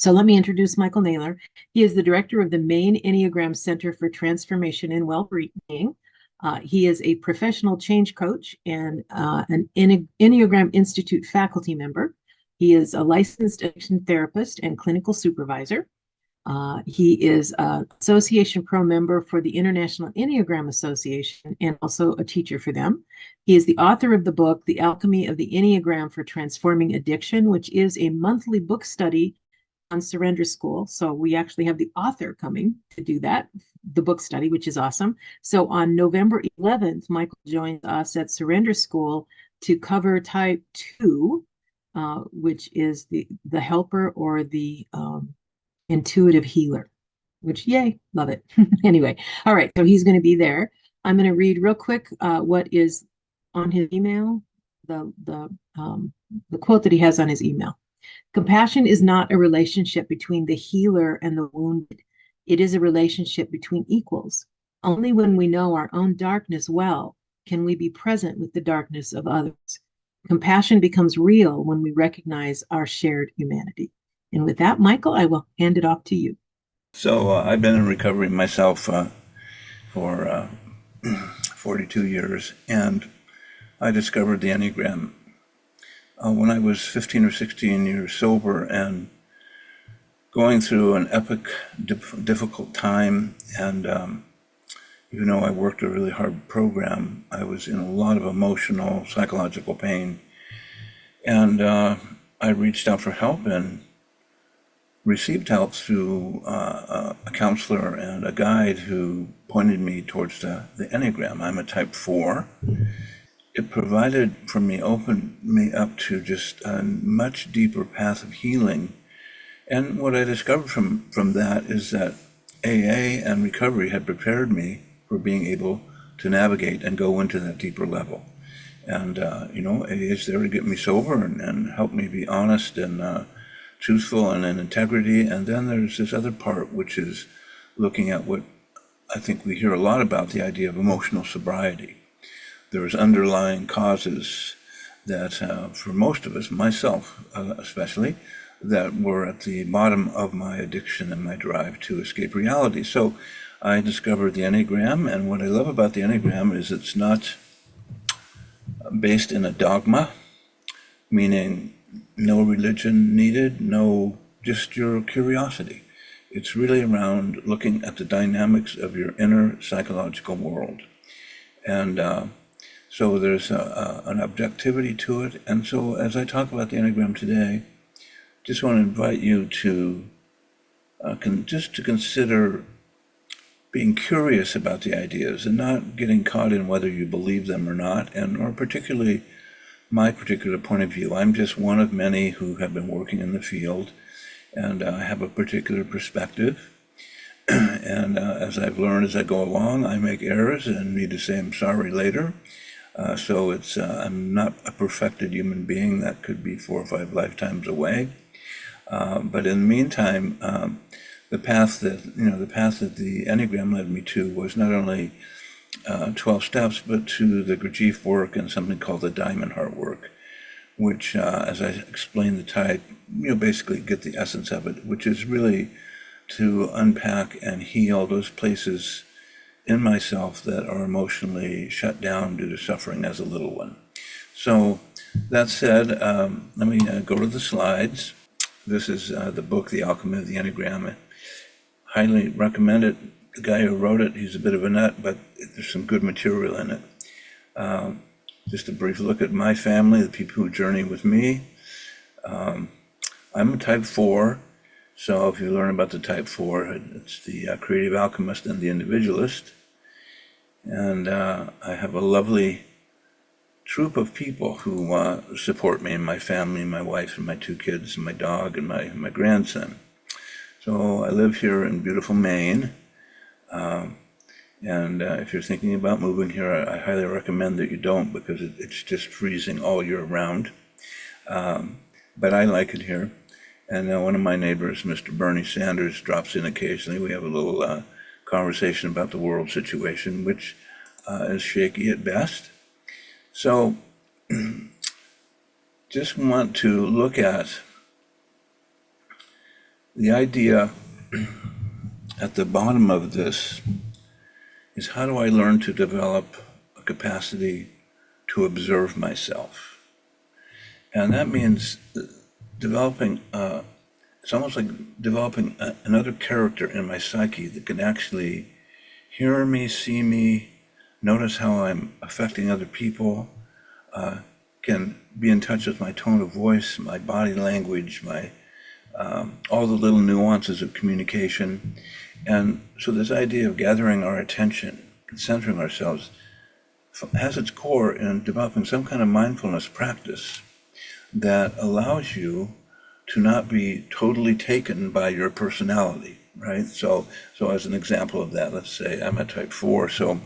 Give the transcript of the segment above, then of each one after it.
So let me introduce Michael Naylor. He is the director of the Maine Enneagram Center for Transformation and Well-Being. He is a professional change coach and an Enneagram Institute faculty member. He is a licensed addiction therapist and clinical supervisor. He is an Association Pro member for the International Enneagram Association and also a teacher for them. He is the author of the book, The Alchemy of the Enneagram for Transforming Addiction, which is a monthly book study on Surrender School. So we actually have the author coming to do that, the book study, which is awesome. So on November 11th, Michael joins us at Surrender School to cover type 2, which is the helper or the intuitive healer, which, yay, love it. Anyway, all right, so he's going to be there. I'm going to read real quick what is on his email, the quote that he has on his email. Compassion is not a relationship between the healer and the wounded. It is a relationship between equals. Only when we know our own darkness well can we be present with the darkness of others. Compassion becomes real when we recognize our shared humanity. And with that, Michael, I will hand it off to you. So I've been in recovery myself for 42 years, and I discovered the Enneagram when I was 15 or 16 years sober and going through an epic, difficult time. And even though I worked a really hard program, I was in a lot of emotional, psychological pain. And I reached out for help and received help through a counselor and a guide who pointed me towards the Enneagram. I'm a type 4. It provided for me, opened me up to just a much deeper path of healing. And what I discovered from that is that AA and recovery had prepared me for being able to navigate and go into that deeper level. And, AA is there to get me sober and help me be honest and truthful and in integrity. And then there's this other part, which is looking at what I think we hear a lot about, the idea of emotional sobriety. There's underlying causes that for most of us, myself especially, that were at the bottom of my addiction and my drive to escape reality. So I discovered the Enneagram, and what I love about the Enneagram is it's not based in a dogma, meaning no religion needed, no, just your curiosity. It's really around looking at the dynamics of your inner psychological world. And so there's an objectivity to it. And so as I talk about the Enneagram today, just want to invite you to just to consider being curious about the ideas and not getting caught in whether you believe them or not, and or particularly my particular point of view. I'm just one of many who have been working in the field, and I have a particular perspective. And as I've learned as I go along, I make errors and need to say I'm sorry later. So I'm not a perfected human being. That could be 4 or 5 lifetimes away. But in the meantime, the path that the Enneagram led me to was not only 12 steps, but to the Gurdjieff work and something called the Diamond Heart work, which, as I explain the type, basically get the essence of it, which is really to unpack and heal those places in myself that are emotionally shut down due to suffering as a little one. So that said, let me go to the slides. This is the book, The Alchemy of the Enneagram. I highly recommend it. The guy who wrote it, he's a bit of a nut, but there's some good material in it. Just a brief look at my family, the people who journey with me. I'm a type 4, so if you learn about the type 4, it's the creative alchemist and the individualist. And I have a lovely troop of people who support me and my family, my wife and my 2 kids and my dog and my grandson. So I live here in beautiful Maine. And if you're thinking about moving here, I highly recommend that you don't, because it's just freezing all year round. But I like it here. And one of my neighbors, Mr. Bernie Sanders, drops in occasionally. We have a little conversation about the world situation, which is shaky at best. So just want to look at The idea at the bottom of this is, how do I learn to develop a capacity to observe myself? And that means developing, it's almost like developing another character in my psyche that can actually hear me, see me, notice how I'm affecting other people, can be in touch with my tone of voice, my body language, my all the little nuances of communication. And so this idea of gathering our attention and centering ourselves has its core in developing some kind of mindfulness practice that allows you to not be totally taken by your personality, right? So as an example of that, let's say I'm a type 4. So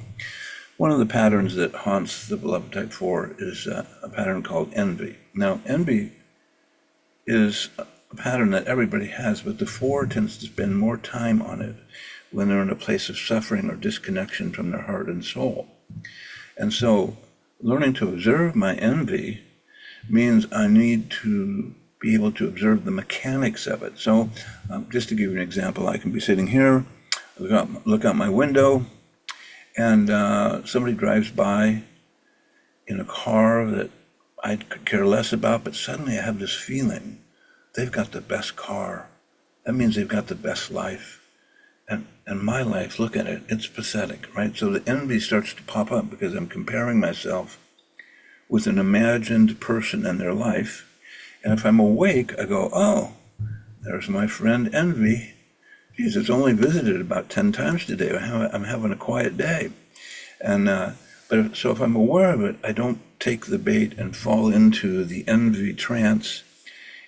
one of the patterns that haunts the beloved type 4 is a pattern called envy. Now, envy is a pattern that everybody has, but the 4 tends to spend more time on it when they're in a place of suffering or disconnection from their heart and soul. And so learning to observe my envy means I need to be able to observe the mechanics of it. So just to give you an example, I can be sitting here, look out my window, and somebody drives by in a car that I could care less about, but suddenly I have this feeling they've got the best car. That means they've got the best life. And my life, look at it, it's pathetic, right? So the envy starts to pop up because I'm comparing myself with an imagined person in their life. And if I'm awake, I go, oh, there's my friend envy. Geez, it's only visited about 10 times today. I'm having a quiet day. So if I'm aware of it, I don't take the bait and fall into the envy trance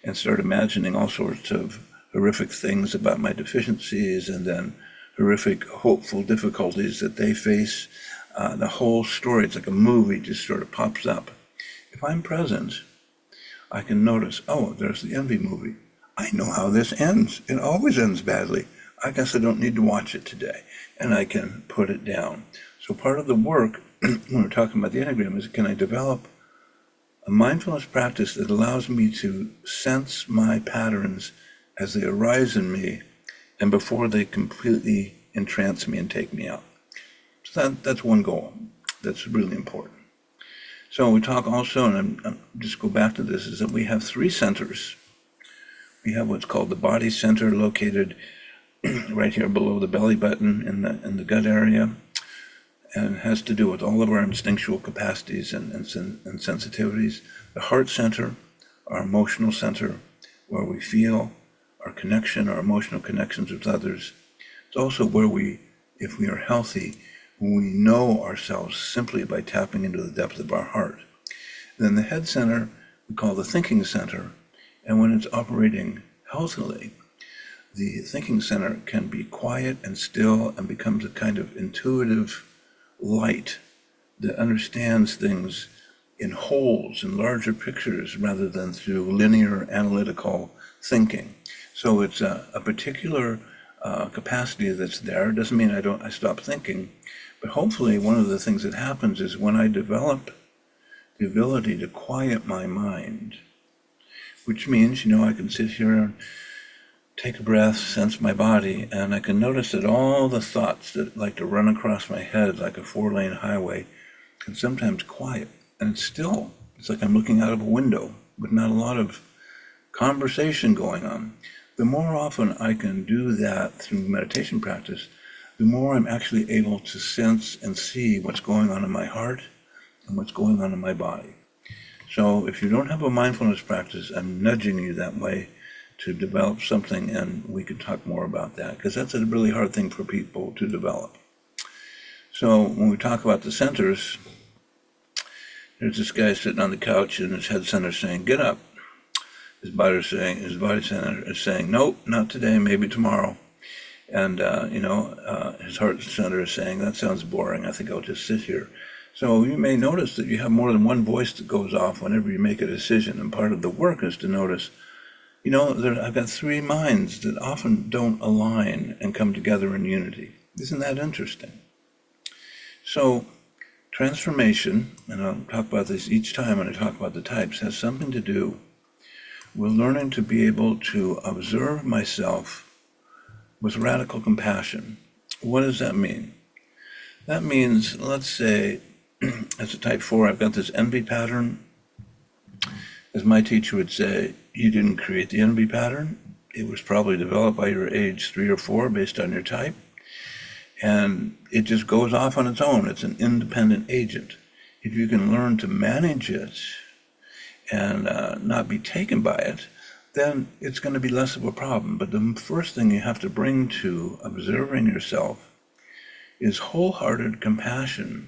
and start imagining all sorts of horrific things about my deficiencies and then horrific, hopeful difficulties that they face. The whole story, it's like a movie, just sort of pops up. If I'm present, I can notice, oh, there's the envy movie. I know how this ends. It always ends badly. I guess I don't need to watch it today. And I can put it down. So part of the work, when we're talking about the Enneagram, is can I develop a mindfulness practice that allows me to sense my patterns as they arise in me and before they completely entrance me and take me out. So that's one goal that's really important. So we talk also, and I'm just go back to this, is that we have 3 centers. We have what's called the body center, located right here below the belly button in the gut area, and it has to do with all of our instinctual capacities and sensitivities. The heart center, our emotional center, where we feel our connection, our emotional connections with others. It's also where if we are healthy, we know ourselves simply by tapping into the depth of our heart. Then the head center, we call the thinking center, and when it's operating healthily, the thinking center can be quiet and still and becomes a kind of intuitive light that understands things in wholes and larger pictures rather than through linear analytical thinking. So it's a particular capacity that's there. It doesn't mean I stop thinking, but hopefully one of the things that happens is when I develop the ability to quiet my mind, which means, I can sit here and take a breath, sense my body, and I can notice that all the thoughts that like to run across my head like a 4-lane highway can sometimes quiet. And it's like I'm looking out of a window with not a lot of conversation going on. The more often I can do that through meditation practice, the more I'm actually able to sense and see what's going on in my heart and what's going on in my body. So if you don't have a mindfulness practice, I'm nudging you that way to develop something, and we could talk more about that, because that's a really hard thing for people to develop. So when we talk about the centers, there's this guy sitting on the couch and his head center saying, get up. His body center is saying, nope, not today, maybe tomorrow. And, his heart center is saying, that sounds boring. I think I'll just sit here. So you may notice that you have more than one voice that goes off whenever you make a decision. And part of the work is to notice, I've got 3 minds that often don't align and come together in unity. Isn't that interesting? So transformation, and I'll talk about this each time when I talk about the types, has something to do We're learning to be able to observe myself with radical compassion. What does that mean? That means, let's say, as a type 4, I've got this envy pattern. As my teacher would say, you didn't create the envy pattern. It was probably developed by your age 3 or 4 based on your type. And it just goes off on its own. It's an independent agent. If you can learn to manage it and not be taken by it, then it's going to be less of a problem. But the first thing you have to bring to observing yourself is wholehearted compassion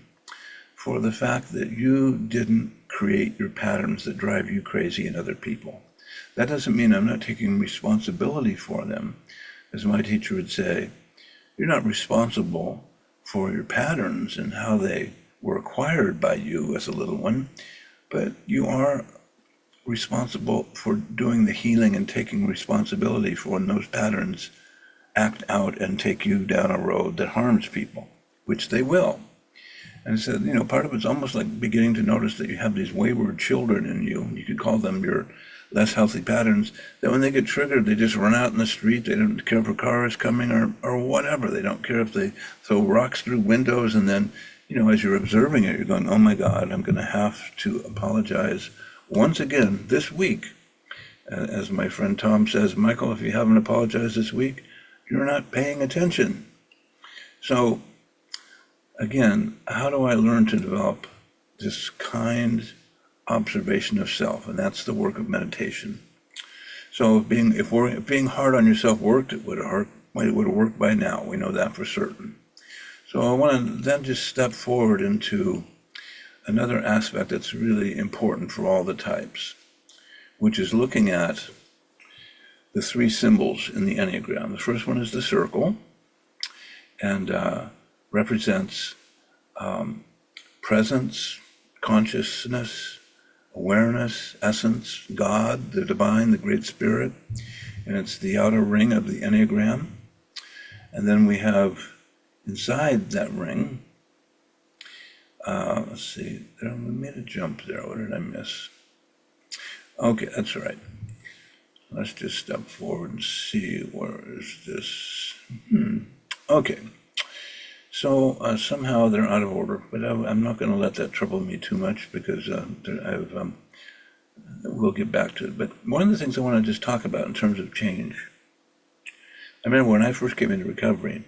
for the fact that you didn't create your patterns that drive you crazy in other people. That doesn't mean I'm not taking responsibility for them. As my teacher would say, you're not responsible for your patterns and how they were acquired by you as a little one, but you are responsible for doing the healing and taking responsibility for when those patterns act out and take you down a road that harms people, which they will. And I said, part of it's almost like beginning to notice that you have these wayward children in you. You could call them your less healthy patterns, that when they get triggered, they just run out in the street. They don't care if a car is coming or whatever. They don't care if they throw rocks through windows. And then, as you're observing it, you're going, oh my God, I'm going to have to apologize once again this week. As my friend Tom says, Michael, if you haven't apologized this week, you're not paying attention. So again, how do I learn to develop this kind observation of self? And that's the work of meditation. So if being hard on yourself worked, it would have worked by now. We know that for certain. So I want to then just step forward into another aspect that's really important for all the types, which is looking at the 3 symbols in the Enneagram. The first one is the circle, and represents presence, consciousness, awareness, essence, God, the divine, the great spirit, and it's the outer ring of the Enneagram. And then we have inside that ring, let's see, we made a jump there. What did I miss? Okay, that's all right. Let's just step forward and see, where is this? Okay. So somehow they're out of order, but I'm not going to let that trouble me too much because we'll get back to it. But one of the things I want to just talk about in terms of change, I remember when I first came into recovery,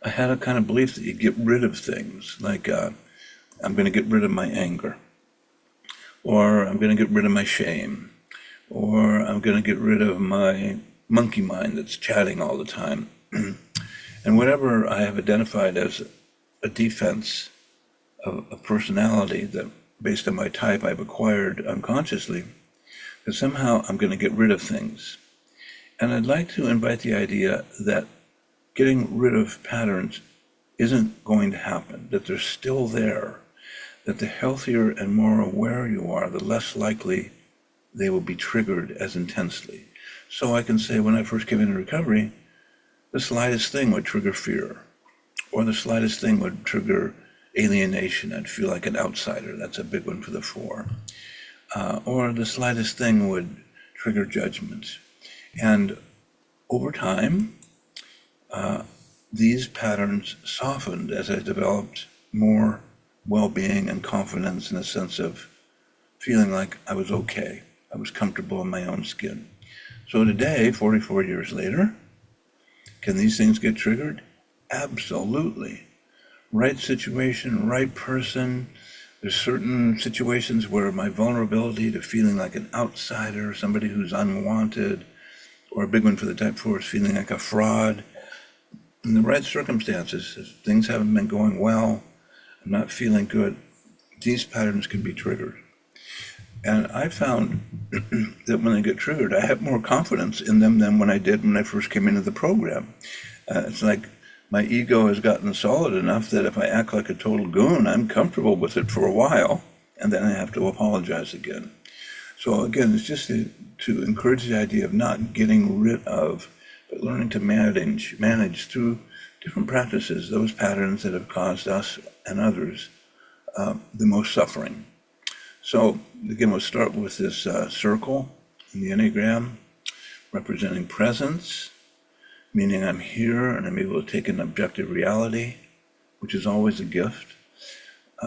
I had a kind of belief that you get rid of things, like I'm going to get rid of my anger, or I'm going to get rid of my shame, or I'm going to get rid of my monkey mind that's chatting all the time. And whatever I have identified as a defense of a personality that, based on my type, I've acquired unconsciously, that somehow I'm going to get rid of things. And I'd like to invite the idea that getting rid of patterns isn't going to happen, that they're still there, that the healthier and more aware you are, the less likely they will be triggered as intensely. So I can say, when I first came into recovery, the slightest thing would trigger fear, or the slightest thing would trigger alienation. I'd feel like an outsider. That's a big one for the 4. Or the slightest thing would trigger judgment. And over time, these patterns softened as I developed more well-being and confidence and a sense of feeling like I was okay. I was comfortable in my own skin. So today, 44 years later, can these things get triggered? Absolutely. Right situation, right person. There's certain situations where my vulnerability to feeling like an outsider, somebody who's unwanted, or a big one for the type 4 is feeling like a fraud. In the right circumstances, if things haven't been going well, I'm not feeling good, these patterns can be triggered. And I found that when they get triggered, I have more confidence in them than when I did when I first came into the program. It's like my ego has gotten solid enough that if I act like a total goon, I'm comfortable with it for a while, and then I have to apologize again. So again, it's just to encourage the idea of not getting rid of, but learning to manage through different practices, those patterns that have caused us and others the most suffering. So again, we'll start with this circle. in the Enneagram, representing presence, meaning I'm here and I'm able to take an objective reality, which is always a gift.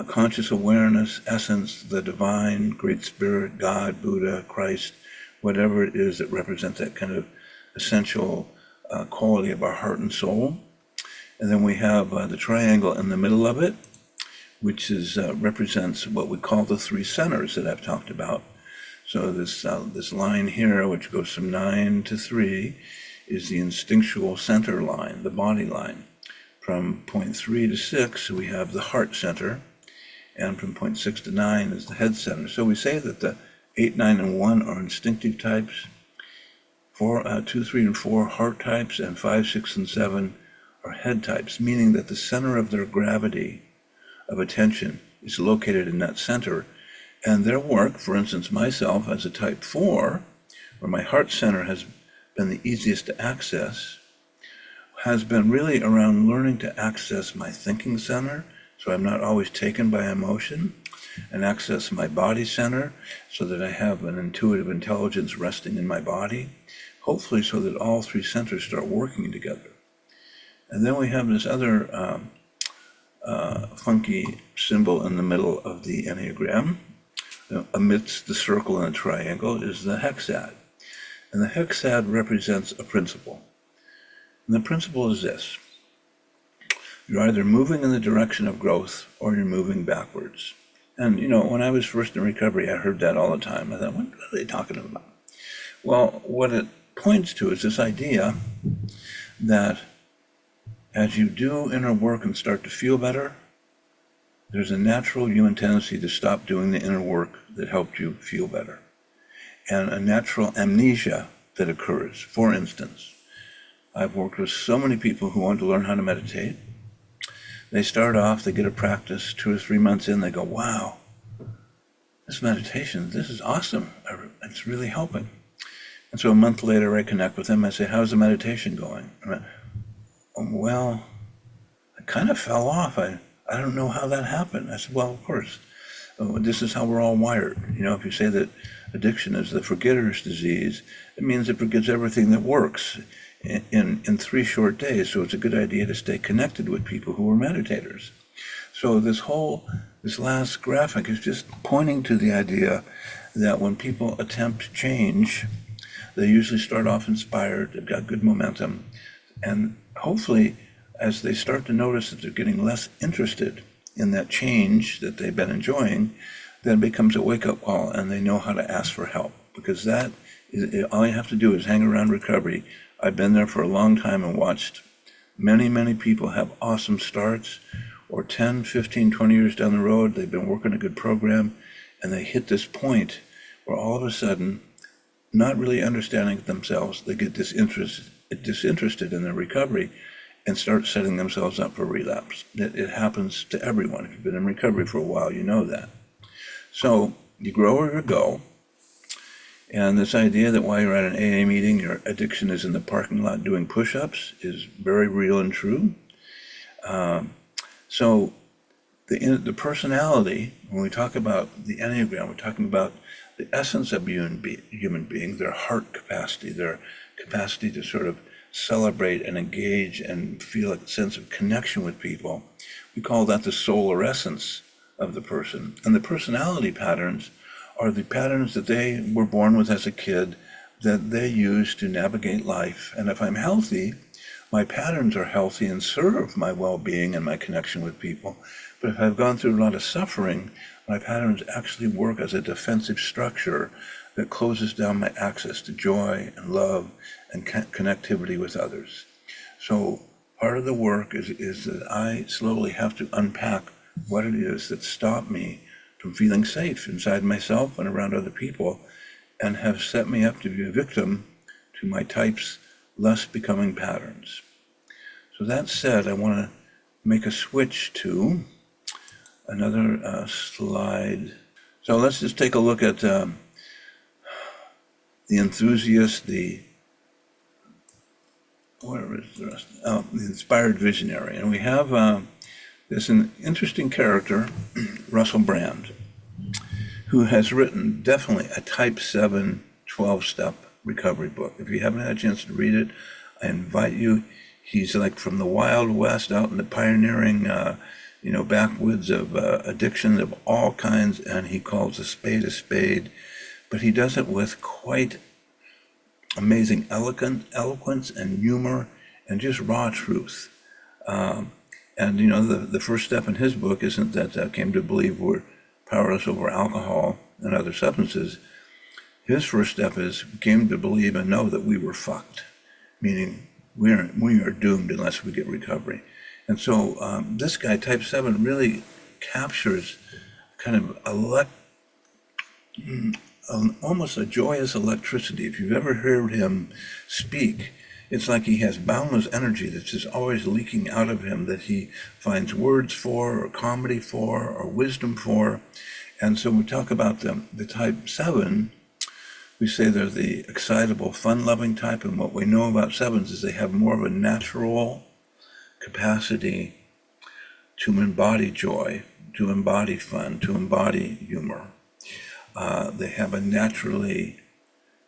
Conscious awareness, essence, the divine, great spirit, God, Buddha, Christ, whatever it is that represents that kind of essential quality of our heart and soul. And then we have the triangle in the middle of it, which is represents what we call the three centers that I've talked about. So this line here, which goes from 9 to 3, is the instinctual center line, the body line. From point 3 to 6, we have the heart center, and from point 6 to 9 is the head center. So we say that the 8, 9, and 1 are instinctive types, 2, 3, and 4 heart types, and 5, 6, and 7 are head types, meaning that the center of their gravity of attention is located in that center. And their work, for instance, myself as a type 4, where my heart center has been the easiest to access, has been really around learning to access my thinking center, so I'm not always taken by emotion, and access my body center, so that I have an intuitive intelligence resting in my body, hopefully so that all three centers start working together. And then we have this other funky symbol in the middle of the Enneagram. Amidst the circle and the triangle is the hexad. And the hexad represents a principle. And the principle is this: you're either moving in the direction of growth or you're moving backwards. And, when I was first in recovery, I heard that all the time. I thought, what are they talking about? Well, what it points to is this idea that as you do inner work and start to feel better, there's a natural human tendency to stop doing the inner work that helped you feel better, and a natural amnesia that occurs. For instance, I've worked with so many people who want to learn how to meditate. They start off, they get a practice, 2 or 3 months in, they go, wow, this meditation, this is awesome. It's really helping. And so a month later, I connect with them. I say, how's the meditation going? Well, I kind of fell off. I don't know how that happened. I said, well, of course, this is how we're all wired. If you say that addiction is the forgetter's disease, it means it forgets everything that works in 3 short days. So it's a good idea to stay connected with people who are meditators. So this last graphic is just pointing to the idea that when people attempt change, they usually start off inspired, they've got good momentum, and hopefully, as they start to notice that they're getting less interested in that change that they've been enjoying, then it becomes a wake-up call and they know how to ask for help. Because that is, all you have to do is hang around recovery. I've been there for a long time and watched many, many people have awesome starts, or 10, 15, 20 years down the road, they've been working a good program, and they hit this point where all of a sudden, not really understanding themselves, they get disinterested in their recovery and start setting themselves up for relapse. It happens to everyone. If you've been in recovery for a while, you know that. So you grow or you go. And this idea that while you're at an AA meeting, your addiction is in the parking lot doing push-ups is very real and true. So the personality, when we talk about the Enneagram, we're talking about the essence of human being, their heart capacity, their capacity to sort of celebrate and engage and feel a sense of connection with people. We call that the solar essence of the person. And the personality patterns are the patterns that they were born with as a kid that they use to navigate life. And if I'm healthy, my patterns are healthy and serve my well-being and my connection with people. But if I've gone through a lot of suffering, my patterns actually work as a defensive structure that closes down my access to joy and love and connectivity with others. So part of the work is that I slowly have to unpack what it is that stopped me from feeling safe inside myself and around other people, and have set me up to be a victim to my type's less becoming patterns. So that said, I want to make a switch to another slide. So let's just take a look at the enthusiast, whatever is the rest? The inspired visionary. And we have this an interesting character, Russell Brand, who has written definitely a type 7 12-step recovery book. If you haven't had a chance to read it, I invite you. He's like from the Wild West out in the pioneering, backwoods of addiction of all kinds, and he calls a spade, but he does it with quite amazing eloquence and humor and just raw truth. And the first step in his book isn't that I came to believe we're powerless over alcohol and other substances. His first step is came to believe and know that we were fucked, meaning we are doomed unless we get recovery. And so this guy, Type 7, really captures kind of almost a joyous electricity. If you've ever heard him speak, it's like he has boundless energy that's just always leaking out of him, that he finds words for, or comedy for, or wisdom for. And so we talk about the Type 7, we say they're the excitable, fun-loving type, and what we know about 7s is they have more of a natural capacity to embody joy, to embody fun, to embody humor. They have a naturally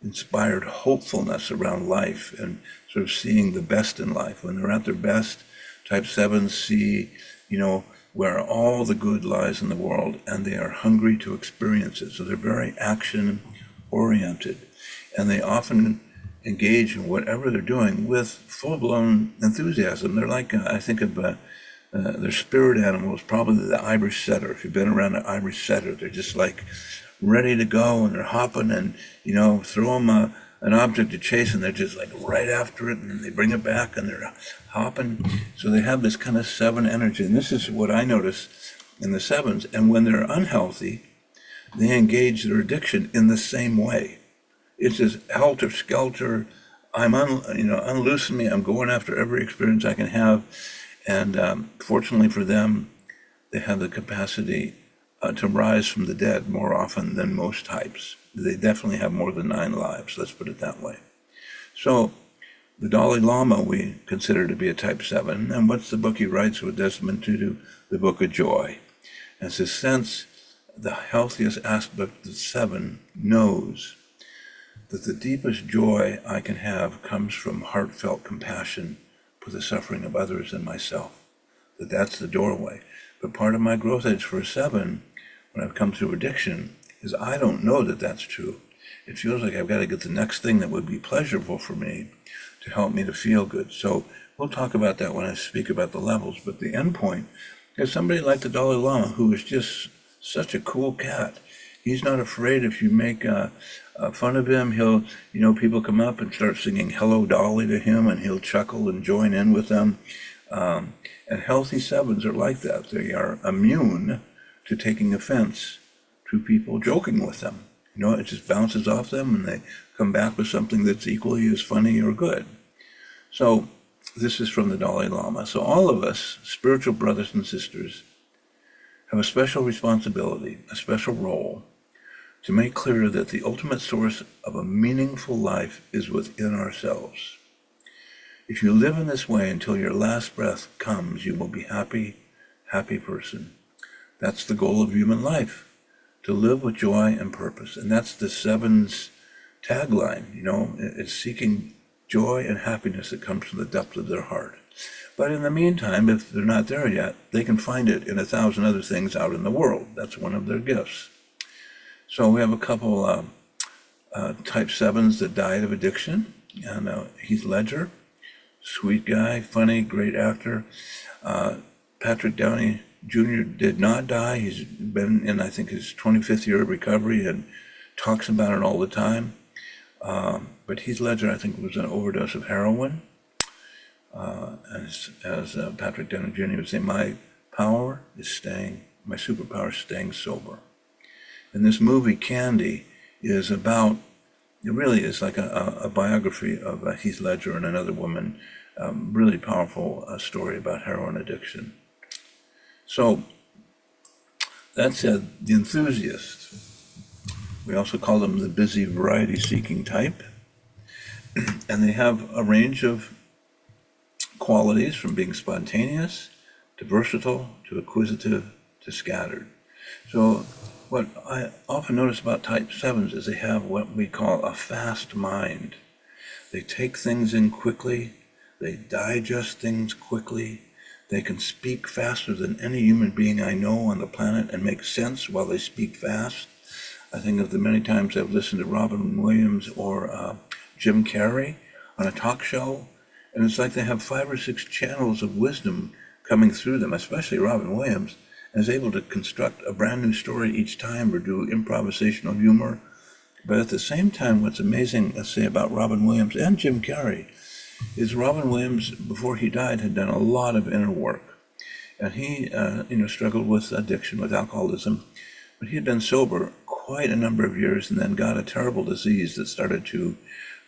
inspired hopefulness around life and sort of seeing the best in life. When they're at their best, Type 7s see, where all the good lies in the world, and they are hungry to experience it. So they're very action-oriented, and they often engage in whatever they're doing with full-blown enthusiasm. They're like, I think of their spirit animal is probably the Irish setter. If you've been around an Irish setter, they're just like ready to go, and they're hopping, and throw them an object to chase, and they're just like right after it, and then they bring it back, and they're hopping. So they have this kind of 7 energy, and this is what I notice in the 7s. And when they're unhealthy, they engage their addiction in the same way. It's just helter-skelter. Unloosen me. I'm going after every experience I can have. And fortunately for them, they have the capacity to rise from the dead more often than most types. They definitely have more than 9 lives, let's put it that way. So the Dalai Lama we consider to be a Type 7, and what's the book he writes with Desmond Tutu? The Book of Joy. And it's a sense, the healthiest aspect of 7 knows that the deepest joy I can have comes from heartfelt compassion for the suffering of others and myself, that's the doorway. But part of my growth edge for a 7, when I've come through addiction, is I don't know that that's true. It feels like I've got to get the next thing that would be pleasurable for me to help me to feel good. So we'll talk about that when I speak about the levels. But the end point is somebody like the Dalai Lama, who is just such a cool cat. He's not afraid if you make fun of him. He'll, people come up and start singing Hello Dolly to him, and he'll chuckle and join in with them. And healthy 7s are like that. They are immune to taking offense to people joking with them. It just bounces off them, and they come back with something that's equally as funny or good. So this is from the Dalai Lama. So all of us, spiritual brothers and sisters, have a special responsibility, a special role, to make clear that the ultimate source of a meaningful life is within ourselves. If you live in this way until your last breath comes, you will be happy person. That's the goal of human life, to live with joy and purpose. And that's the 7's tagline, it's seeking joy and happiness that comes from the depth of their heart. But in the meantime, if they're not there yet, they can find it in 1,000 other things out in the world. That's one of their gifts. So we have a couple Type 7s that died of addiction, and Heath Ledger, sweet guy, funny, great actor. Patrick Downey Jr. did not die. He's been in, I think, his 25th year of recovery and talks about it all the time. But Heath Ledger, I think, was an overdose of heroin. As Patrick Downey Jr. would say, my superpower is staying sober. And this movie, Candy, is about, it really is like a biography of Heath Ledger and another woman. Really powerful story about heroin addiction. So that's the enthusiast. We also call them the busy variety-seeking type. And they have a range of qualities, from being spontaneous to versatile to acquisitive to scattered. So what I often notice about type 7s is they have what we call a fast mind. They take things in quickly, they digest things quickly, they can speak faster than any human being I know on the planet and make sense while they speak fast. I think of the many times I've listened to Robin Williams or Jim Carrey on a talk show, and it's like they have 5 or 6 channels of wisdom coming through them, especially Robin Williams, and is able to construct a brand new story each time or do improvisational humor. But at the same time, what's amazing, let's say, about Robin Williams and Jim Carrey is Robin Williams, before he died, had done a lot of inner work. And he, struggled with addiction, with alcoholism, but he had been sober quite a number of years and then got a terrible disease that started to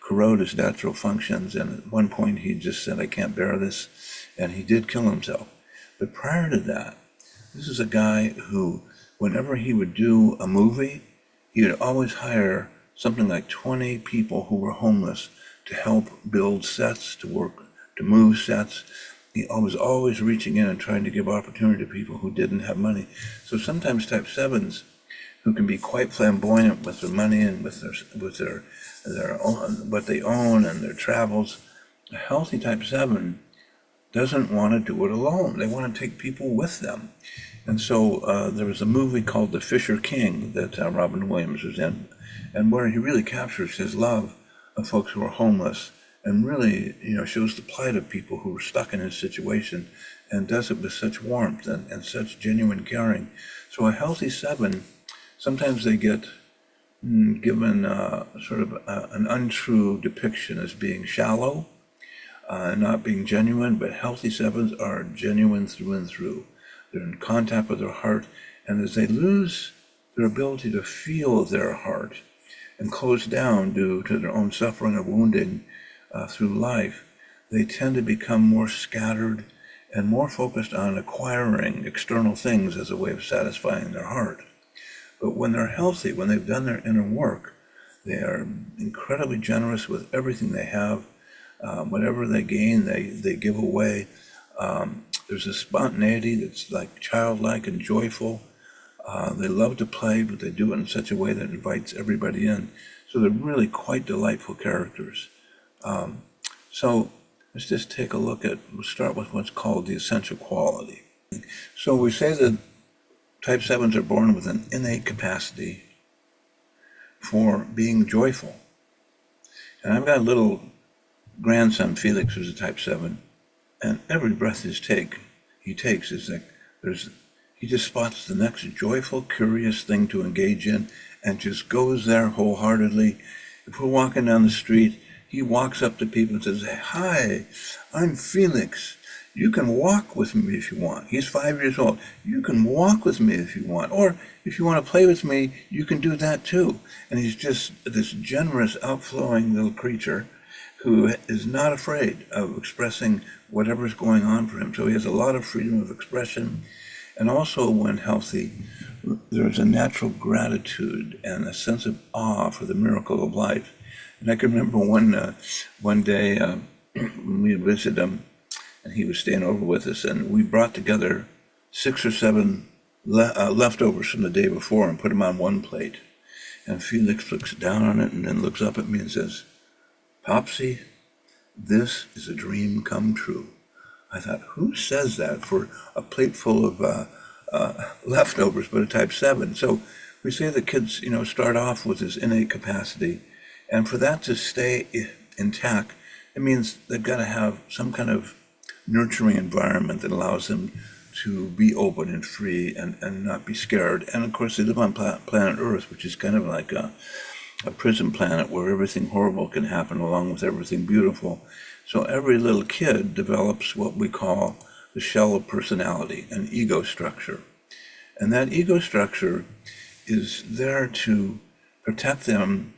corrode his natural functions. And at one point, he just said, I can't bear this. And he did kill himself. But prior to that, this is a guy who, whenever he would do a movie, he would always hire something like 20 people who were homeless to help build sets, to work, to move sets. He was always reaching in and trying to give opportunity to people who didn't have money. So sometimes type 7s, who can be quite flamboyant with their money and with their own, what they own and their travels, a healthy type 7 doesn't want to do it alone. They want to take people with them. And so there was a movie called The Fisher King that Robin Williams was in, and where he really captures his love of folks who are homeless and really, shows the plight of people who are stuck in his situation and does it with such warmth and such genuine caring. So a healthy 7, sometimes they get given sort of an untrue depiction as being shallow, not being genuine, but healthy 7s are genuine through and through. They're in contact with their heart, and as they lose their ability to feel their heart and close down due to their own suffering or wounding through life, they tend to become more scattered and more focused on acquiring external things as a way of satisfying their heart. But when they're healthy, when they've done their inner work, they are incredibly generous with everything they have. Whatever they gain, they give away. There's a spontaneity that's like childlike and joyful. They love to play, but they do it in such a way that invites everybody in. So they're really quite delightful characters. So let's just take a look we'll start with what's called the essential quality. So we say that type 7s are born with an innate capacity for being joyful. And I've got a little grandson, Felix, who's a type 7, and every breath he takes is like he just spots the next joyful, curious thing to engage in and just goes there wholeheartedly. If we're walking down the street, he walks up to people and says, hi, I'm Felix. You can walk with me if you want. He's 5 years old. You can walk with me if you want. Or if you want to play with me, you can do that too. And he's just this generous, outflowing little creature who is not afraid of expressing whatever's going on for him. So he has a lot of freedom of expression. And also, when healthy, there's a natural gratitude and a sense of awe for the miracle of life. And I can remember one day when we visited him, and he was staying over with us, and we brought together 6 or 7 leftovers from the day before and put them on one plate. And Felix looks down on it and then looks up at me and says, Popsy, this is a dream come true. I thought, who says that for a plate full of leftovers but a type 7? So we say that kids, start off with this innate capacity, and for that to stay intact, it means they've got to have some kind of nurturing environment that allows them to be open and free and not be scared. And of course, they live on planet Earth, which is kind of like a prison planet where everything horrible can happen along with everything beautiful. So every little kid develops what we call the shell of personality, an ego structure. And that ego structure is there to protect them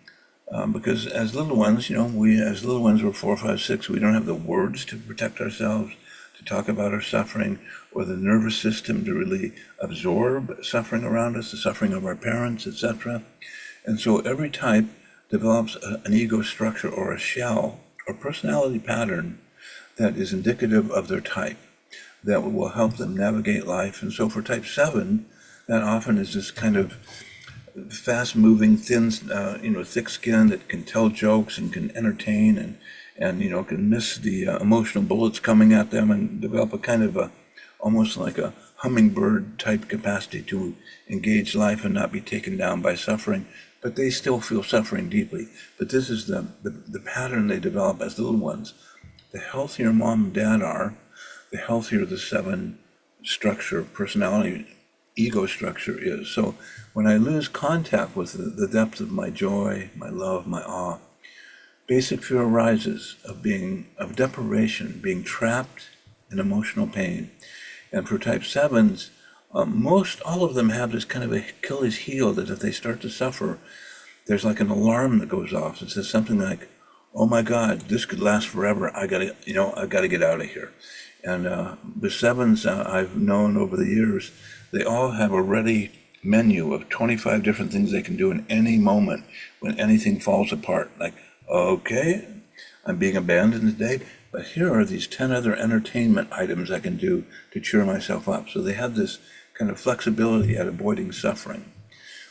because as little ones, we're 4, 5, 6, we don't have the words to protect ourselves, to talk about our suffering, or the nervous system to really absorb suffering around us, the suffering of our parents, etc. And so every type develops an ego structure or a shell or personality pattern that is indicative of their type, that will help them navigate life. And so for type 7, that often is this kind of fast-moving, thin, thick-skinned that can tell jokes and can entertain and can miss the emotional bullets coming at them and develop a kind of almost like a hummingbird type capacity to engage life and not be taken down by suffering, but they still feel suffering deeply. But this is the pattern they develop as little ones. The healthier mom and dad are, the healthier the 7 structure, personality, ego structure is. So when I lose contact with the depth of my joy, my love, my awe, basic fear arises of deprivation, being trapped in emotional pain. And for type 7s, most all of them have this kind of Achilles heel that if they start to suffer, there's like an alarm that goes off. It says something like, "Oh my God, this could last forever. I've got to get out of here." And the 7s I've known over the years, they all have a ready menu of 25 different things they can do in any moment when anything falls apart. Like, okay, I'm being abandoned today, but here are these 10 other entertainment items I can do to cheer myself up. So they have this kind of flexibility at avoiding suffering.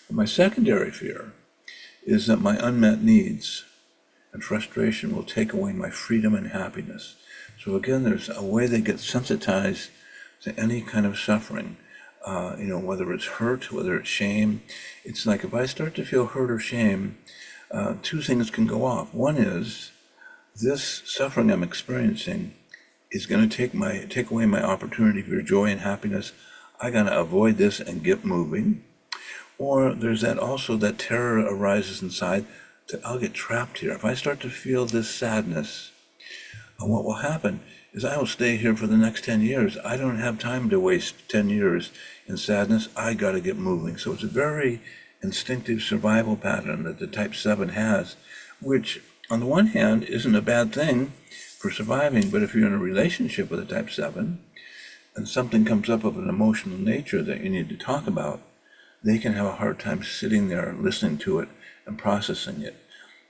But my secondary fear is that my unmet needs and frustration will take away my freedom and happiness. So again, there's a way they get sensitized to any kind of suffering, whether it's hurt, whether it's shame. It's like if I start to feel hurt or shame, 2 things can go off. One is this suffering I'm experiencing is going to take away my opportunity for joy and happiness. I got to avoid this and get moving. Or there's that terror arises inside that I'll get trapped here. If I start to feel this sadness, what will happen is I will stay here for the next 10 years. I don't have time to waste 10 years in sadness. I got to get moving. So it's a very instinctive survival pattern that the type 7 has, which on the one hand isn't a bad thing for surviving, but if you're in a relationship with a type 7 and something comes up of an emotional nature that you need to talk about, they can have a hard time sitting there listening to it and processing it,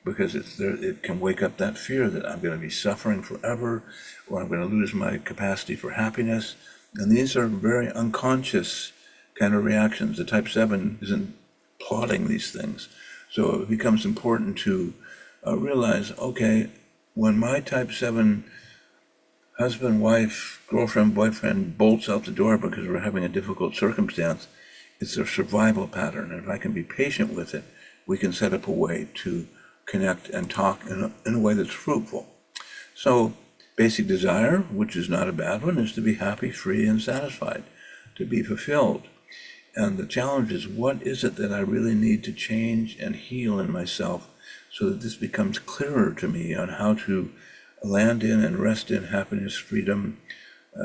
because it can wake up that fear that I'm going to be suffering forever, or I'm going to lose my capacity for happiness. And these are very unconscious kind of reactions. The type 7 isn't plotting these things. So it becomes important to realize, okay, when my type 7 husband, wife, girlfriend, boyfriend bolts out the door because we're having a difficult circumstance, it's a survival pattern. And if I can be patient with it, we can set up a way to connect and talk in a way that's fruitful. So basic desire, which is not a bad one, is to be happy, free, and satisfied, to be fulfilled. And the challenge is, what is it that I really need to change and heal in myself so that this becomes clearer to me on how to land in and rest in happiness, freedom,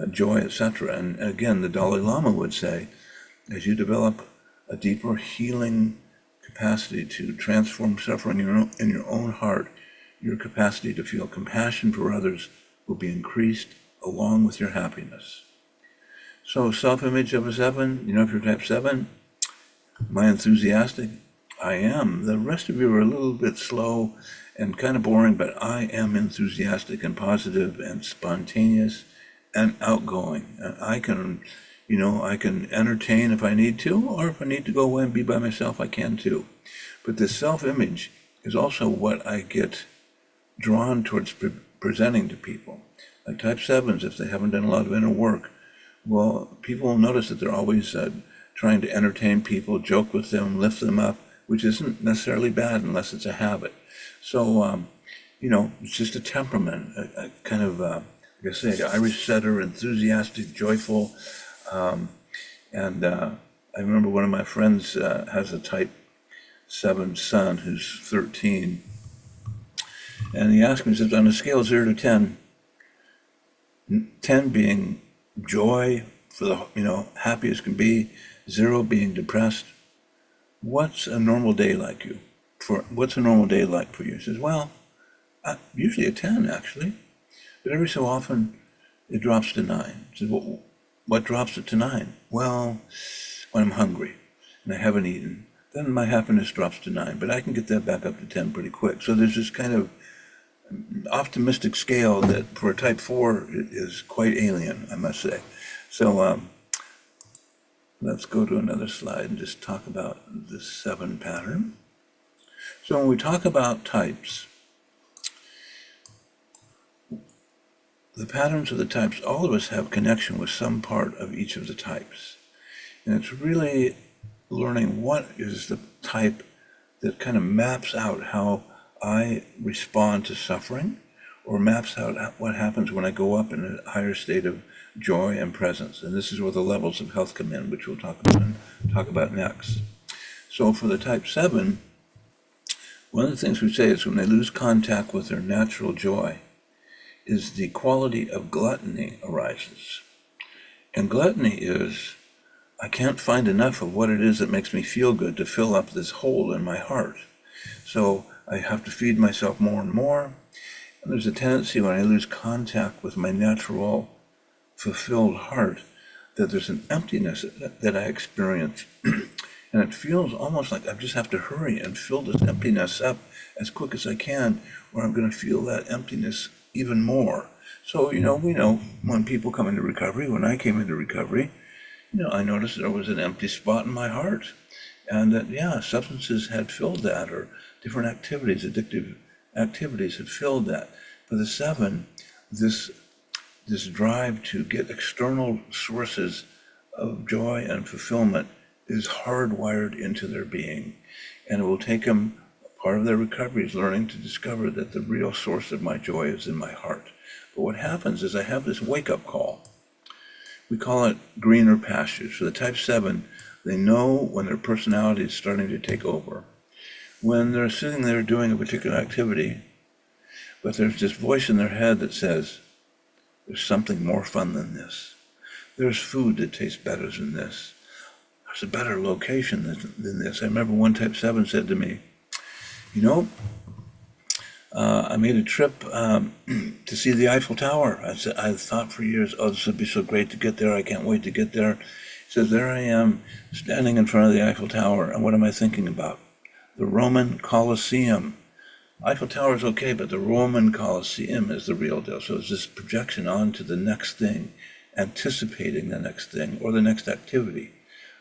joy, etc. And again, the Dalai Lama would say, as you develop a deeper healing capacity to transform suffering in your own heart, your capacity to feel compassion for others will be increased along with your happiness. So self-image of a 7, if you're type 7, am I enthusiastic? I am. The rest of you are a little bit slow and kind of boring, but I am enthusiastic and positive and spontaneous and outgoing. And I can entertain if I need to, or if I need to go away and be by myself, I can too. But this self-image is also what I get drawn towards presenting to people. Like type 7s, if they haven't done a lot of inner work, well, people will notice that they're always trying to entertain people, joke with them, lift them up, which isn't necessarily bad unless it's a habit. So, it's just a temperament, a kind of, like I say, Irish setter, enthusiastic, joyful. And I remember one of my friends has a type 7 son who's 13. And he asked me, he says, on a scale of 0 to 10, 10 being joy for the, happy as can be, 0 being depressed, what's a normal day like what's a normal day like for you? He says, well, usually a 10 actually, but every so often it drops to 9. He says, well, what drops it to 9? Well, when I'm hungry and I haven't eaten, then my happiness drops to 9, but I can get that back up to 10 pretty quick. So there's this kind of optimistic scale that for a type 4 is quite alien, I must say. So Let's go to another slide and just talk about the 7 pattern. So when we talk about types, the patterns of the types, all of us have connection with some part of each of the types. And it's really learning what is the type that kind of maps out how I respond to suffering, or maps out what happens when I go up in a higher state of joy and presence. And this is where the levels of health come in, which we'll talk about next. So for the type 7, one of the things we say is when they lose contact with their natural joy is the quality of gluttony arises. And gluttony is, I can't find enough of what it is that makes me feel good to fill up this hole in my heart. So I have to feed myself more and more. And there's a tendency when I lose contact with my natural fulfilled heart that there's an emptiness that I experience. And it feels almost like I just have to hurry and fill this emptiness up as quick as I can, or I'm going to feel that emptiness even more. So, we know when people come into recovery, when I came into recovery, I noticed there was an empty spot in my heart. And that, substances had filled that, or different activities, addictive activities had filled that. For the 7, this drive to get external sources of joy and fulfillment is hardwired into their being. And it will take them, part of their recovery is learning to discover that the real source of my joy is in my heart. But what happens is I have this wake-up call. We call it greener pastures. For the type 7, they know when their personality is starting to take over. When they're sitting there doing a particular activity, but there's this voice in their head that says, there's something more fun than this. There's food that tastes better than this. There's a better location than this. I remember one type 7 said to me, I made a trip to see the Eiffel Tower. I thought for years, this would be so great to get there. I can't wait to get there. He says, there I am standing in front of the Eiffel Tower. And what am I thinking about? The Roman Colosseum. Eiffel Tower is okay, but the Roman Colosseum is the real deal. So it's this projection onto the next thing, anticipating the next thing or the next activity.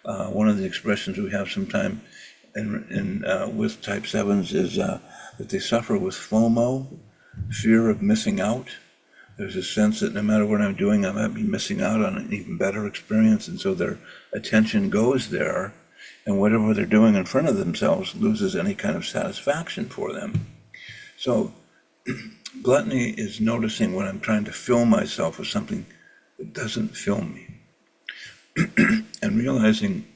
One of the expressions we have sometime with type 7s is that they suffer with FOMO, fear of missing out. There's a sense that no matter what I'm doing, I might be missing out on an even better experience. And so their attention goes there, and whatever they're doing in front of themselves loses any kind of satisfaction for them. So gluttony is noticing when I'm trying to fill myself with something that doesn't fill me. And realizing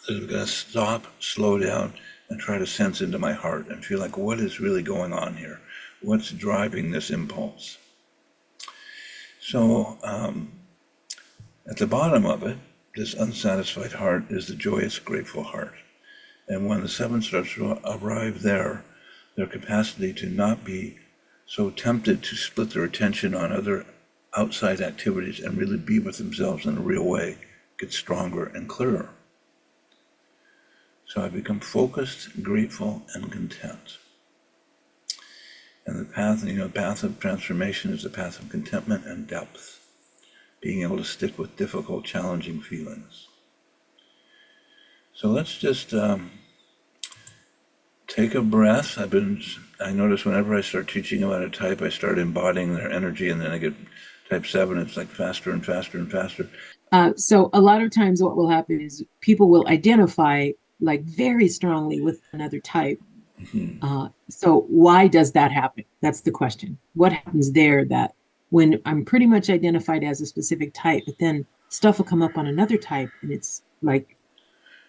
that I've got to stop, slow down, and try to sense into my heart and feel like, what is really going on here? What's driving this impulse? So at the bottom of it, this unsatisfied heart is the joyous, grateful heart. And when the 7 starts to arrive there, their capacity to not be so tempted to split their attention on other outside activities and really be with themselves in a real way gets stronger and clearer. So I become focused, grateful, and content. And the path of transformation is the path of contentment and depth, being able to stick with difficult, challenging feelings. So let's just take a breath. I notice whenever I start teaching about a type, I start embodying their energy, and then I get type 7, it's like faster and faster and faster. So a lot of times what will happen is people will identify like very strongly with another type. Mm-hmm. So why does that happen? That's the question. What happens there that when I'm pretty much identified as a specific type, but then stuff will come up on another type and it's like,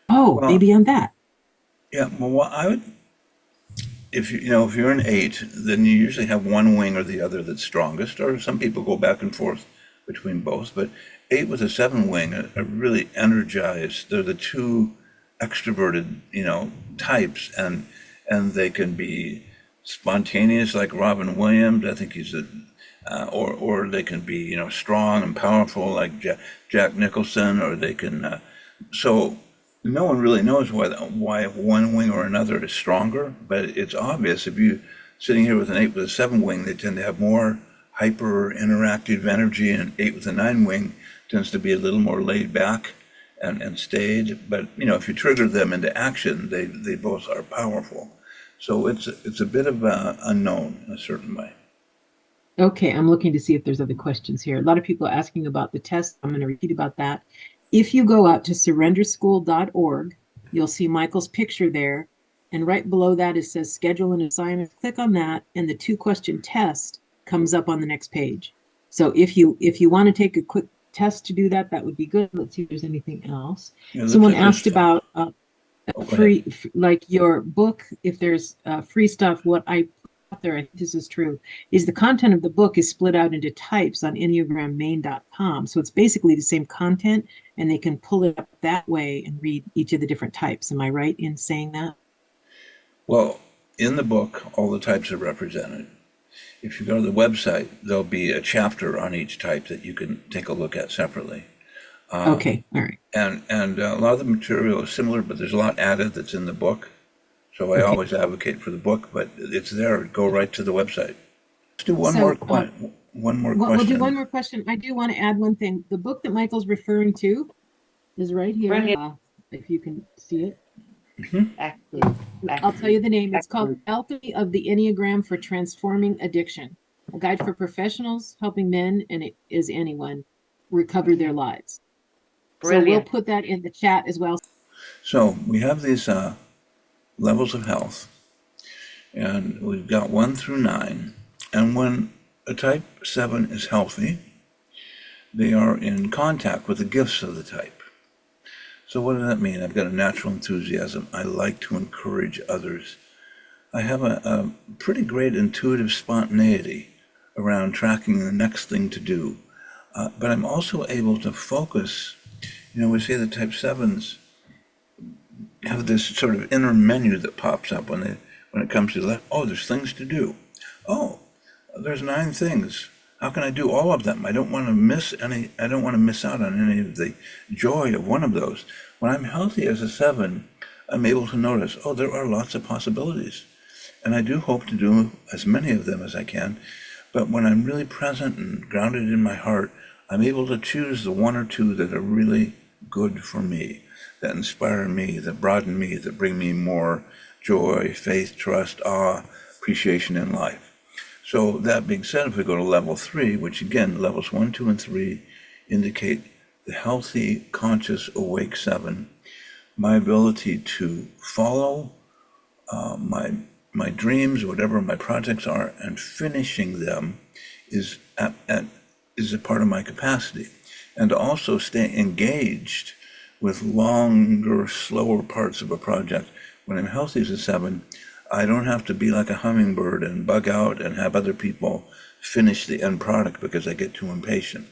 maybe I'm that. Yeah, well, I would, if you're an 8, then you usually have one wing or the other that's strongest, or some people go back and forth between both. But 8 with a 7 wing are really energized. They're the two extroverted, types, and they can be spontaneous like Robin Williams. I think he's or they can be, strong and powerful like Jack Nicholson, or they can. So no one really knows why one wing or another is stronger, but it's obvious. If you sitting here with an 8 with a 7 wing, they tend to have more hyper interactive energy, and 8 with a 9 wing tends to be a little more laid back and stayed. But, if you trigger them into action, they both are powerful. So it's a bit of a unknown in a certain way. Okay, I'm looking to see if there's other questions here. A lot of people are asking about the test. I'm going to repeat about that. If you go out to surrenderschool.org, you'll see Michael's picture there. And right below that, it says schedule an assignment. Click on that, and the 2-question test comes up on the next page. So if you want to take a quick test to do that, that would be good. Let's see if there's anything else. Someone asked about free, like your book, if there's free stuff. What I put out there, I think this is true, is the content of the book is split out into types on enneagrammain.com. So it's basically the same content, and they can pull it up that way and read each of the different types. Am I right in saying that? Well, in the book, all the types are represented. If you go to the website, there'll be a chapter on each type that you can take a look at separately. Okay, all right. And a lot of the material is similar, but there's a lot added that's in the book. So I always advocate for the book, but it's there. Go right to the website. Let's do one more question. We'll do one more question. I do want to add one thing. The book that Michael's referring to is right here. If you can see it. I'll tell you the name. It's called Alchemy of the Enneagram for Transforming Addiction, a guide for professionals helping men, and it is anyone, recover their lives. Brilliant. So we'll put that in the chat as well. So we have these levels of health, and we've got 1 through 9. And when a type 7 is healthy, they are in contact with the gifts of the type. So what does that mean? I've got a natural enthusiasm. I like to encourage others. I have a pretty great intuitive spontaneity around tracking the next thing to do. But I'm also able to focus. We say the type 7s have this sort of inner menu that pops up when it comes to that. Oh, there's things to do. Oh, there's 9 things. How can I do all of them? I don't want to miss any. I don't want to miss out on any of the joy of one of those. When I'm healthy as a 7, I'm able to notice, oh, there are lots of possibilities. And I do hope to do as many of them as I can. But when I'm really present and grounded in my heart, I'm able to choose the 1 or 2 that are really good for me, that inspire me, that broaden me, that bring me more joy, faith, trust, awe, appreciation in life. So that being said, if we go to level 3, which again, levels 1, 2, and 3 indicate the healthy, conscious, awake 7, my ability to follow my dreams, whatever my projects are, and finishing them is a part of my capacity. And to also stay engaged with longer, slower parts of a project. When I'm healthy as a 7, I don't have to be like a hummingbird and bug out and have other people finish the end product because I get too impatient.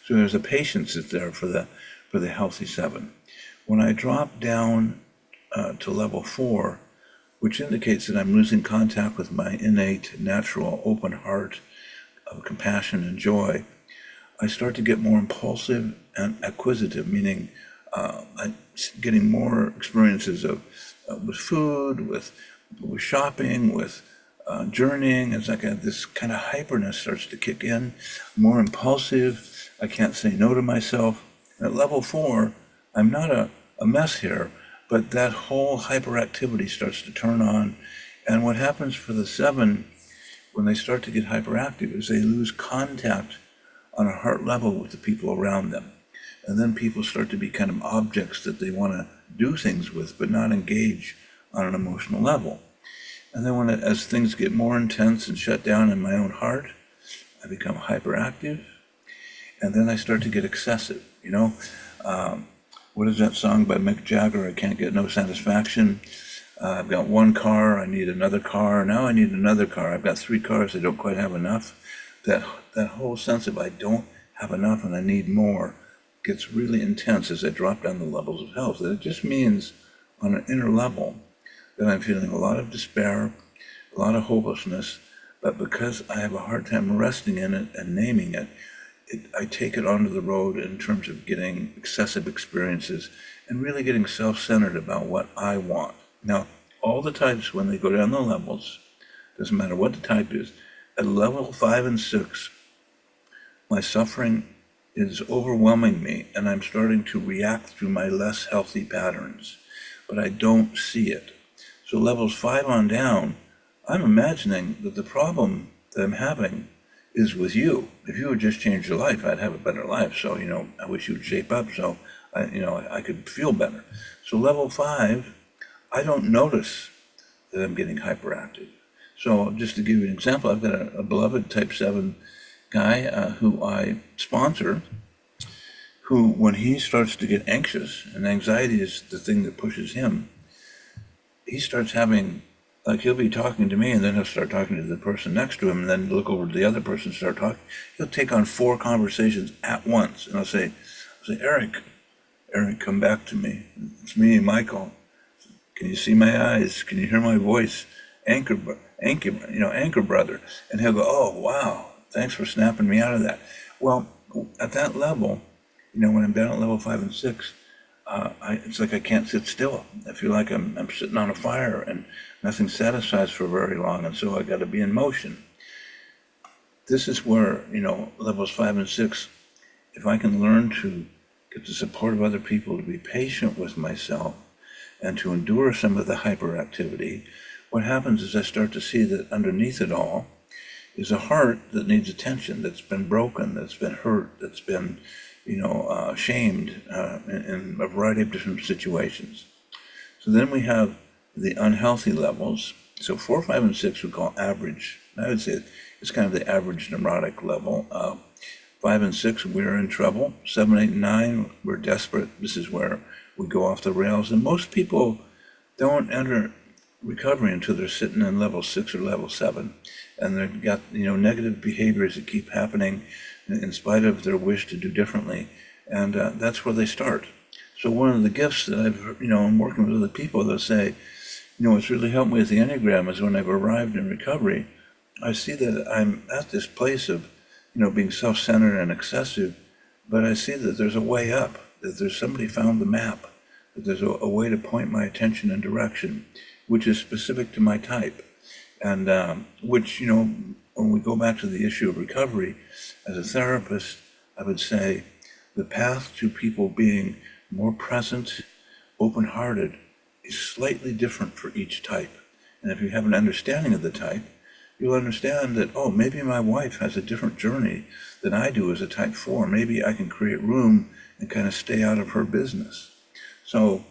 So there's a patience that's there for the healthy 7. When I drop down to level 4, which indicates that I'm losing contact with my innate, natural, open heart of compassion and joy, I start to get more impulsive and acquisitive, meaning I'm getting more experiences with food, with shopping, with journeying. It's like this kind of hyperness starts to kick in, more impulsive. I can't say no to myself. And at level 4, I'm not a mess here, but that whole hyperactivity starts to turn on. And what happens for the 7 when they start to get hyperactive is they lose contact on a heart level with the people around them. And then people start to be kind of objects that they want to do things with, but not engage on an emotional level. And then as things get more intense and shut down in my own heart, I become hyperactive. And then I start to get excessive. What is that song by Mick Jagger? I can't get no satisfaction. I've got 1 car, I need another car. Now I need another car. I've got 3 cars, I don't quite have enough. That whole sense of I don't have enough and I need more gets really intense as I drop down the levels of health. And it just means on an inner level that I'm feeling a lot of despair, a lot of hopelessness, but because I have a hard time resting in it and naming it, I take it onto the road in terms of getting excessive experiences and really getting self-centered about what I want. Now, all the types, when they go down the levels, doesn't matter what the type is, at level 5 and 6, my suffering is overwhelming me, and I'm starting to react through my less healthy patterns, but I don't see it. So levels 5 on down, I'm imagining that the problem that I'm having is with you. If you would just change your life, I'd have a better life. So, I wish you would shape up so I could feel better. So level 5, I don't notice that I'm getting hyperactive. So just to give you an example, I've got a beloved type 7 guy who I sponsor, who, when he starts to get anxious, and anxiety is the thing that pushes him, he starts having, like, he'll be talking to me, and then he'll start talking to the person next to him, and then look over to the other person and start talking. He'll take on 4 conversations at once, and I'll say, Eric, come back to me. It's me, Michael. Can you see my eyes? Can you hear my voice? Anchor brother. And he'll go, oh, wow, thanks for snapping me out of that. Well, at that level, when I'm down at level 5 and 6, it's like I can't sit still. I feel like I'm sitting on a fire and nothing satisfies for very long, and so I got to be in motion. This is where, levels 5 and 6, if I can learn to get the support of other people, to be patient with myself, and to endure some of the hyperactivity, what happens is I start to see that underneath it all is a heart that needs attention, that's been broken, that's been hurt, that's been, shamed in a variety of different situations. So then we have the unhealthy levels. So 4, 5, and 6 we call average. I would say it's kind of the average neurotic level. 5 and 6, we're in trouble. 7, 8, and 9, we're desperate. This is where we go off the rails. And most people don't enter recovery until they're sitting in level 6 or level 7. And they've got, negative behaviors that keep happening in spite of their wish to do differently. And that's where they start. So one of the gifts that I'm working with other people, they'll say, what's really helped me with the Enneagram is when I've arrived in recovery, I see that I'm at this place of, being self-centered and excessive, but I see that there's a way up, that there's somebody found the map, that there's a way to point my attention and direction, which is specific to my type. And which, when we go back to the issue of recovery, as a therapist, I would say the path to people being more present, open-hearted, is slightly different for each type. And if you have an understanding of the type, you'll understand that, oh, maybe my wife has a different journey than I do as a type 4. Maybe I can create room and kind of stay out of her business. So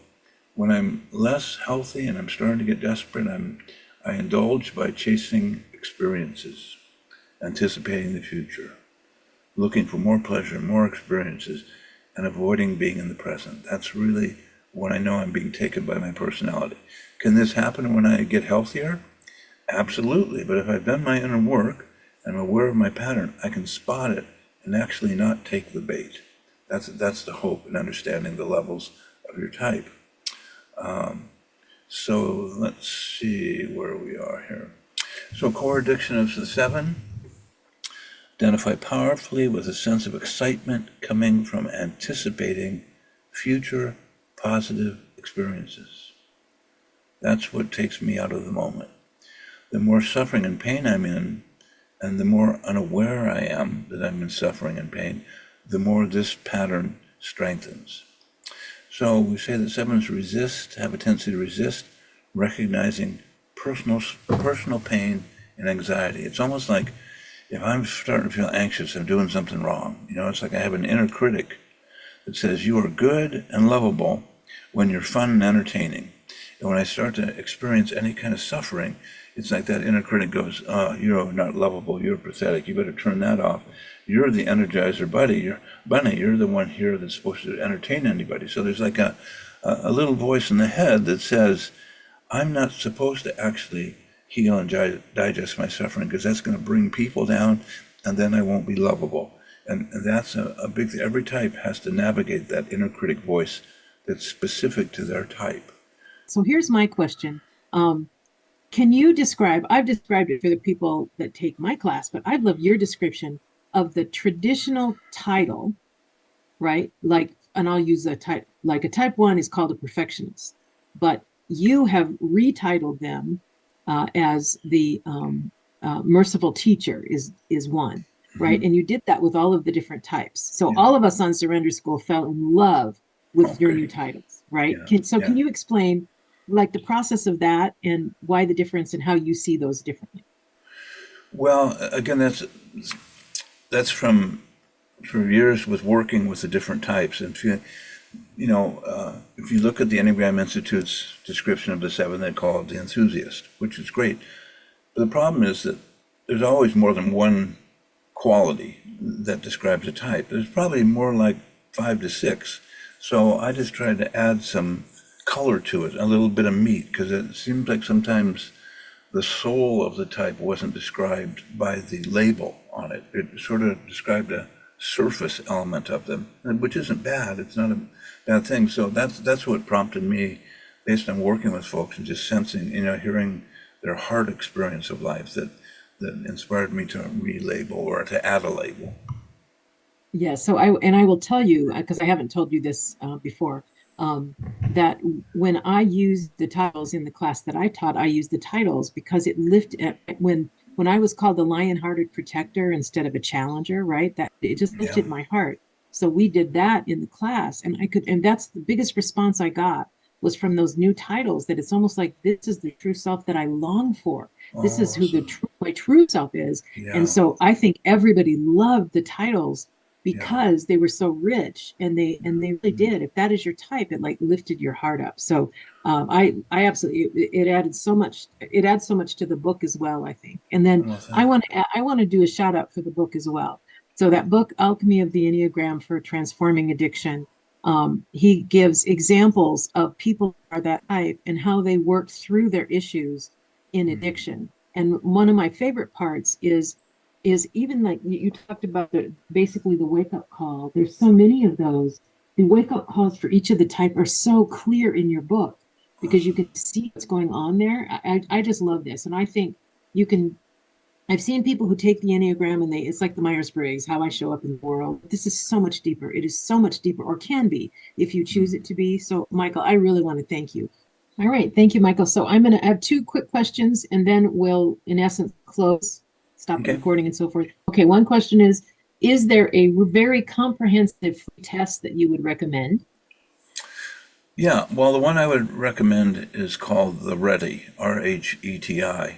when I'm less healthy and I'm starting to get desperate, I indulge by chasing experiences, anticipating the future, looking for more pleasure, more experiences, and avoiding being in the present. That's really when I know I'm being taken by my personality. Can this happen when I get healthier? Absolutely. But if I've done my inner work, and I'm aware of my pattern, I can spot it and actually not take the bait. That's the hope in understanding the levels of your type. So let's see where we are here. So core addiction of the 7, identify powerfully with a sense of excitement coming from anticipating future positive experiences. That's what takes me out of the moment. The more suffering and pain I'm in, and the more unaware I am that I'm in suffering and pain, the more this pattern strengthens. So we say that 7s have a tendency to resist, recognizing personal pain and anxiety. It's almost like if I'm starting to feel anxious, I'm doing something wrong. It's like I have an inner critic that says you are good and lovable when you're fun and entertaining. And when I start to experience any kind of suffering, it's like that inner critic goes, you're not lovable, you're pathetic, you better turn that off. You're the energizer bunny, you're the one here that's supposed to entertain anybody. So there's like a little voice in the head that says, I'm not supposed to actually heal and digest my suffering because that's going to bring people down and then I won't be lovable. And that's a big thing. Every type has to navigate that inner critic voice that's specific to their type. So here's my question. Can you describe, I've described it for the people that take my class, but I'd love your description of the traditional title, right? Like, and I'll use a type, like a type 1 is called a perfectionist, but you have retitled them as the merciful teacher is one. right? Mhm. And you did that with all of the different types. So Yeah. all of us on Surrender School fell in love with your Okay. new titles, right? Yeah. Can Yeah. you explain like the process of that and why the difference and how you see those differently? Well, again, that's from years with working with the different types. And if you look at the Enneagram Institute's description of the seven, they call it the enthusiast, which is great. But the problem is that there's always more than one quality that describes a type. There's probably more like 5 to 6. So I just tried to add some color to it, a little bit of meat, because it seems like sometimes the soul of the type wasn't described by the label on it. It sort of described a surface element of them, which isn't bad. It's not a bad thing. So that's what prompted me, based on working with folks and just sensing, hearing their heart experience of life, that inspired me to relabel or to add a label. Yeah, so I will tell you because I haven't told you this before, that when I used the titles in the class that I taught, I used the titles because it lifted when I was called the lion-hearted protector instead of a challenger, right? That it just Yeah. lifted my heart. So we did that in the class, and and that's the biggest response I got was from those new titles. That it's almost like this is the true self that I long for. This is who Awesome. my true self is. And Yeah. so I think everybody loved the titles Yeah. because they were so rich and they really did. If that is your type, it like lifted your heart up. So I absolutely it added so much. It adds so much to the book as well, I think. And then Well, thank I want to do a shout out for the book as well. So that book, Alchemy of the Enneagram for Transforming Addiction, he gives examples of people who are that type and how they work through their issues in addiction. And one of my favorite parts is even like you talked about basically the wake up call. There's so many of those. The wake up calls for each of the type are so clear in your book because you can see what's going on there. I just love this, and I think you can. I've seen people who take the Enneagram and it's like the Myers-Briggs, how I show up in the world. This is so much deeper. It is so much deeper, or can be if you choose it to be. So, Michael, I really want to thank you. All right. Thank you, Michael. So I'm going to have two quick questions and then we'll, in essence, close, stop the Okay. recording and so forth. Okay. One question is there a very comprehensive free test that you would recommend? Yeah. Well, the one I would recommend is called the RETI, RHETI,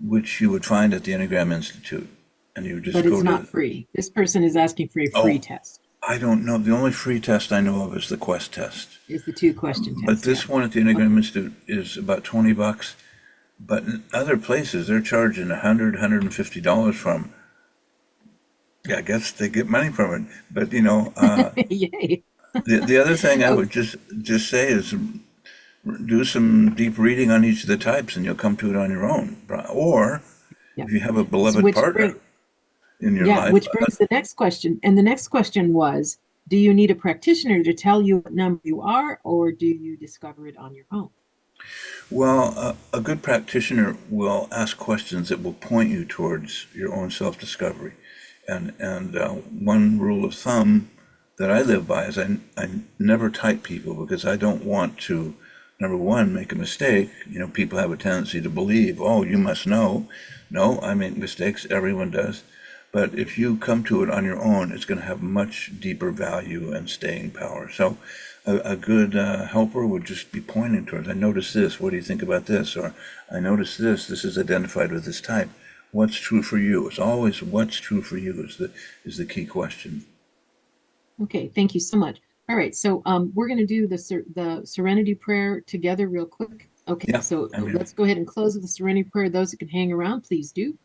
which you would find at the Enneagram Institute. And you just But it's go not to, free. This person is asking for a free oh, test. I don't know. The only free test I know of is the Quest test. Is the two question But test. Yeah. this one at the Enneagram Institute is about $20. But in other places, they're charging $150 from. Yeah, I guess they get money from it. But Yay. the other thing I Okay. would just say is do some deep reading on each of the types, and you'll come to it on your own. Or Yeah. if you have a So beloved partner in your life, which brings the next question. And the next question was, do you need a practitioner to tell you what number you are, or do you discover it on your own? well, a good practitioner will ask questions that will point you towards your own self-discovery. And one rule of thumb that I live by is I never type people because I don't want to, number one, make a mistake. People have a tendency to believe, oh, you must know. No, I make mistakes. Everyone does. But if you come to it on your own, it's going to have much deeper value and staying power. So a good helper would just be pointing towards, I noticed this. What do you think about this? Or I noticed this. This is identified with this type. What's true for you? It's always what's true for you is the key question. Okay, thank you so much. All right, so we're going to do the Serenity Prayer together real quick. Okay, Yeah, so I'm here. let's go ahead and close with the Serenity Prayer. Those that can hang around, please do.